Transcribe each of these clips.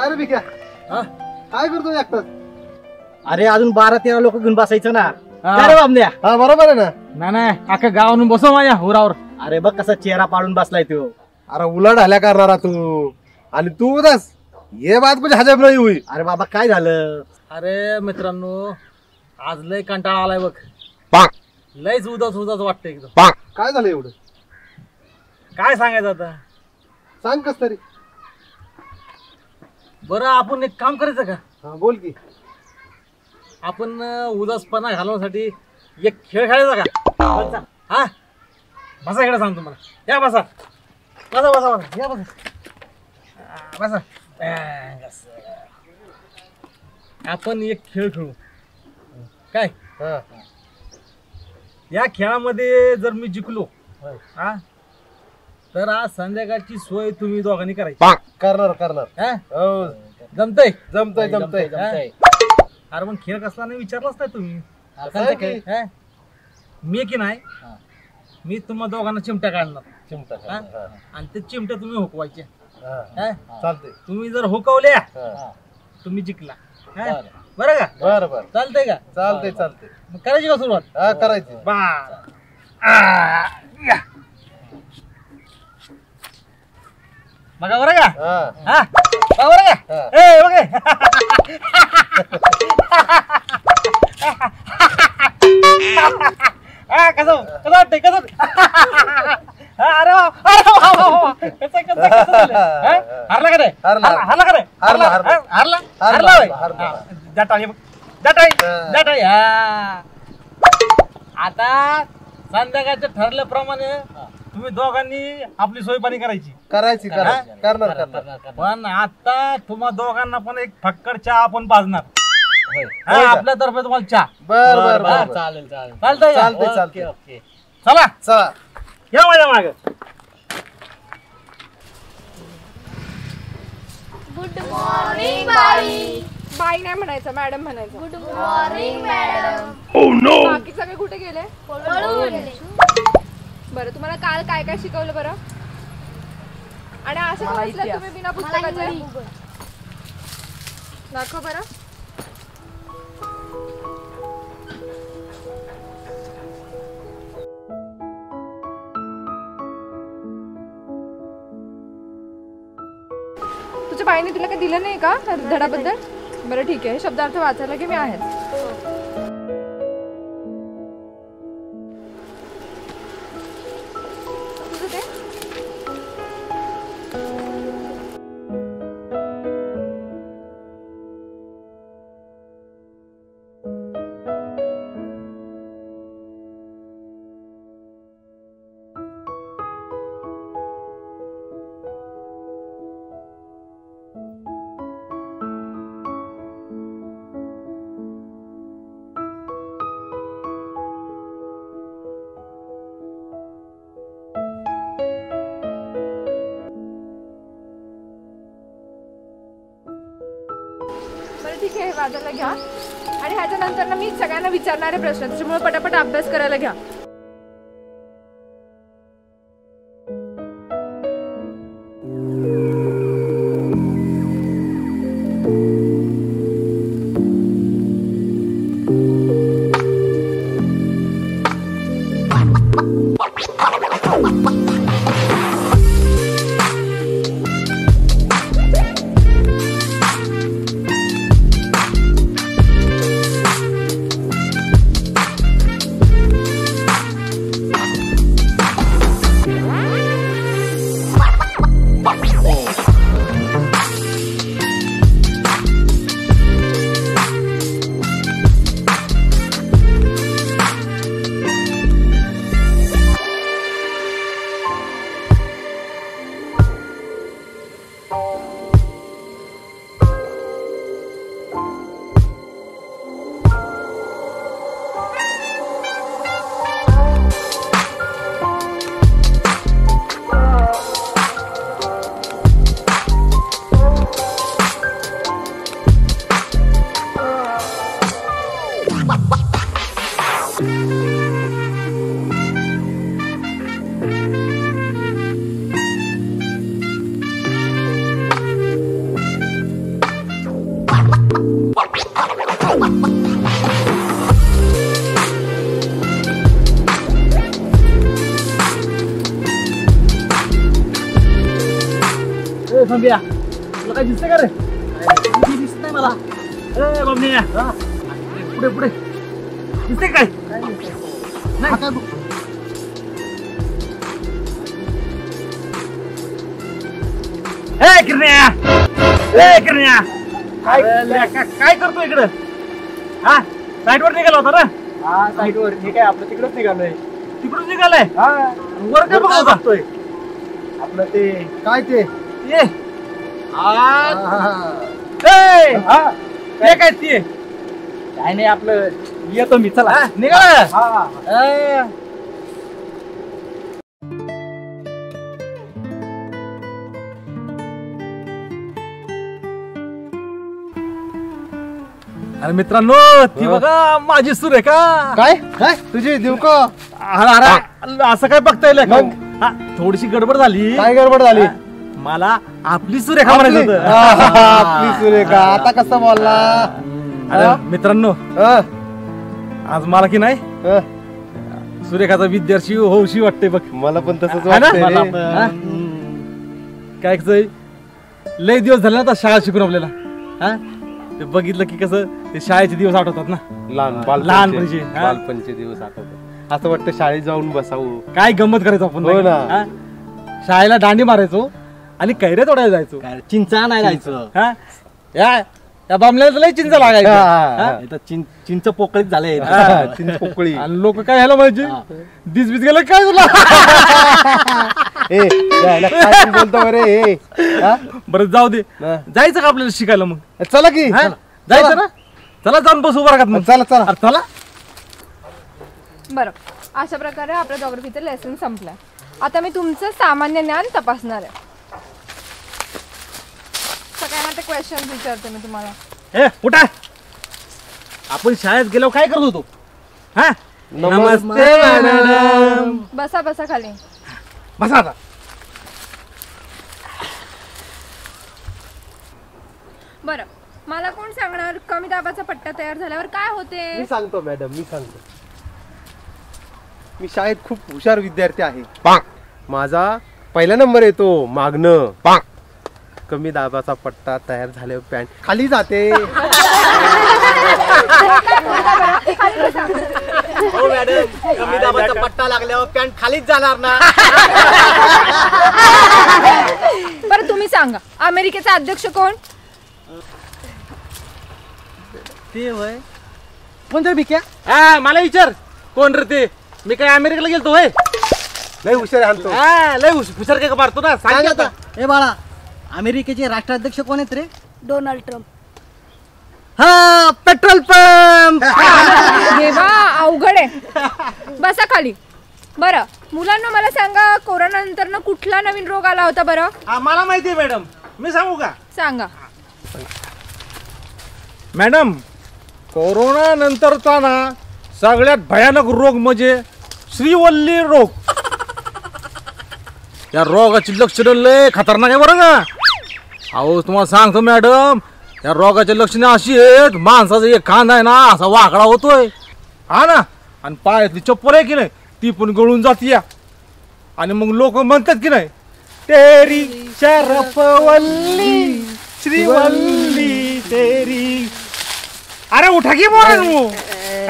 काय रे भिक्या काय करतो एकटाच? अरे अजून 12-13 लोक घेऊन बसायचं ना. अरे बाबड्या हा बरोबर आहे ना. नाही अख्खं गाव आणून बसव माझ्या हुरावर. अरे बघ कसा चेहरा पाडून बसलाय तो. अरे उलट आल्या करणारा तू आणि तू उदास ये बात कुछ हजब नाही हुई. अरे बाबा काय झालं? अरे मित्रांनो आज लय कंटाळा आलाय बघ. लयच उदास वाटतं एकदम. काय झालं एवढं? काय सांगायचं आता. सांग कस तरी. बरं आपण एक काम करायचं का? हा बोल की. आपण उदासपणा घालवण्यासाठी एक खेळ खेळायचा का? हा बसा इकडे सांगतो मला. या बसा बसा बसा बसा या बसा बसा. आपण एक खेळ खेळू काय? या खेळामध्ये जर मी जिंकलो हा तर आज संध्याकाळची सोय तुम्ही दोघांनी करायची. करणार. जमतय जमतय. अरे मग खेळ कसला नाही विचारलाच नाही तुम्ही. मी की नाही मी तुम्हा दोघांना चिमट्या काढणार आणि ते चिमट्या तुम्ही हुकवायचे. चालतंय. तुम्ही जर हुकवल्या तुम्ही जिंकला. बरं का? बरं चालतंय का? चालतंय. मग करायची का सुरुवात? हा करायची. बघा बरं का? हा बरं का? ए बघ कसं वाटतंय कसं? अरे हरला का रे? हरला का रे? हरला जटाळी. आता संध्याकाळच्या ठरल्याप्रमाणे तुम्ही दोघांनी आपली सोय पाणी करायची. करणार. पण आता तुम्हा दोघांना पण एक फक्कड चहा आपण पाजणार. आपल्या तर्फे तुम्हाला चहा. बर चालतंय. चला या माझ्या मागे. गुड मॉर्निंग बाई. बाई नाही म्हणायचं मॅडम म्हणायचं. Good morning madam. बाकी सगळे कुठे गेले? बरं तुम्हाला काल काय काय शिकवलं बरं? आणि असं समजलं तुम्ही बिना पुस्तकाचे दाखव बरं. तुझ्या बाईने तुला काही दिलं नाही का धडाबद्दल? बरं ठीक आहे शब्दार्थ वाचायला की मी आहे. ठीक आहे वाचायला घ्या आणि ह्याच्यानंतर ना मी सगळ्यांना विचारणारे प्रश्न त्याच्यामुळे पटापट अभ्यास करायला घ्या. संध्या तुला काय दिसतंय का रे? दिसत नाही मला. बमण्या पुढे पुढे दिसतंय काय? नाही. किरण्या किरण्या काय करतो इकडं? हा साईडवर निघाला होता ना? हा साईडवर ठीक आहे आपलं तिकडच निघालोय. तिकडून निघालाय वर काय बघतोय? आपलं ते काय ते ये काय ते काय नाही आपलं येतो मी चला. निघाला. हा अरे मित्रांनो ती बघा माझी सुरेखा. काय काय तुझी देऊ का? अरे असं काय बघता येईल का? हा, थोडीशी गडबड झाली. काय गडबड झाली? हा, मला आपली सुरेखा म्हणायचं आपली होतं. आपली सुरेखा आता कसं बोलला? अरे मित्रांनो हा, आज मला की नाही हा. सुरेखाचा विद्यार्थी होऊशी वाटते बघ. मला पण तसंच है ना? वाटतंय मला रे. पण. हा? काय कसं लय दिवस झाले ना आता शाळा शिकून आपल्याला. हा ते बघितलं की कसं ते शाळेचे दिवस आठवतात ना. लहानपणीचे. हा? बालपणचे दिवस आठवतात. असं वाटतं शाळेत जाऊन बसावं. काय गंमत करायचो आपण. हो ना. हा? शाळेला दांडी मारायचो आणि कैऱ्या तोडायला जायचो. काय चिंचा नाही जायचं. हा या बामल्याला लय चिंचा लागायचं. हा, हा? इथं चिंच पोकळीत झाले. हा. चिंच पोकळी. आणि लोक काय ह्याला म्हणजे हा. दिस बीस गेलं काय तुला. ए, यायला काय पण बोलतो रे हे? हा? बरं जाऊ दे. हा. जायचं का आपल्याला शिकायला मग? चला की. हा? जायचं ना? चला जाऊन बसू वर्गात मग. चला चला. अरे चला. बरं अशा प्रकारे आपलं जॉग्रफीचं लेसन संपलंय. आता मी तुमचं सामान्य ज्ञान तपासणार आहे. सगळ्यांना ते क्वेश्चन विचारते मी तुम्हाला. ए उठा. आपण शाळेत गेलो काय करत होतो? हा नमस्ते मॅडम. बसा बसा खाली. बसा आता. बरं मला कोण सांगणार कमी दाबाचा पट्टा तयार झाल्यावर काय होते? मी सांगतो मॅडम, मी सांगतो. मी शाळेत खूप हुशार विद्यार्थी आहे. माझा पहिला नंबर येतो मागणं. कमी दाबाचा पट्टा तयार झाल्यावर पॅन्ट खाली जाते. हो मॅडम कमी दाबाचा पट्टा लागल्यावर पॅन्ट खालीच जाणार ना. बरं तुम्ही सांगा अमेरिकेचा अध्यक्ष कोण? ते होय कोणतं बिक्या? हा मला विचार कोण रे ते? मी काय अमेरिकेला गेलतो होय? लय हुशार आणतो. हा लय हुशार काय मारतो ना. सांग आता. ए बाळा अमेरिकेचे राष्ट्राध्यक्ष कोण आहेत रे? Donald Trump. हा पेट्रोल पंप. देवा अवघड आहे. बसा खाली. बरं मुलांना मला सांगा कोरोना नंतर कुठला नवीन रोग आला होता बरं? मला माहिती आहे मॅडम. मी सांगू का? सांगा. मॅडम कोरोना नंतरचा ना सगळ्यात भयानक रोग म्हणजे श्रीवल्ली रोग. या रोगाची लक्षणं लय खतरनाक आहे बरं का. अहो तुम्हाला सांगतो मॅडम या रोगाची लक्षणं अशी आहेत माणसाचा एक खांदा आहे ना असा वाकडा होतोय. हा ना आणि पायातली चप्पल आहे की नाही ती पण गळून जातीया. आणि मग लोक म्हणतात की नाही तेरी शरफवल्ली श्रीवल्ली तेरी. अरे उठा की बोला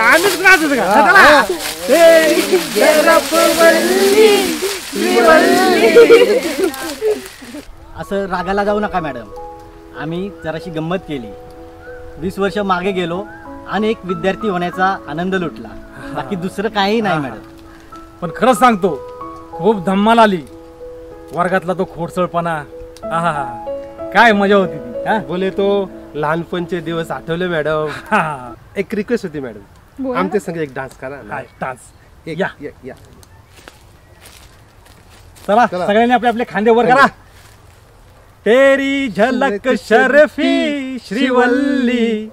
आम्हीच नाचतो का? चला. तेरी शरफवल्ली श्रीवल्ली. असं रागाला जाऊ नका मॅडम. आम्ही जराशी गंमत केली. 20 वर्ष मागे गेलो आणि एक विद्यार्थी होण्याचा आनंद लुटला. बाकी दुसरं काही नाही मॅडम. पण खरंच सांगतो खूप धम्माल आली वर्गातला तो खोडसळपणा. आहा काय मजा होती ती. हा? बोले तो लहानपणचे दिवस आठवले मॅडम. हा. एक रिक्वेस्ट होती मॅडम, बोला ना. आमच्या संग एक डान्स करा ना. हाय, डान्स. एक- या. या. चला चला. सगळ्यांनी आपले आपले खांदे वर करा. तेरी झलक शर्फी श्रीवल्ली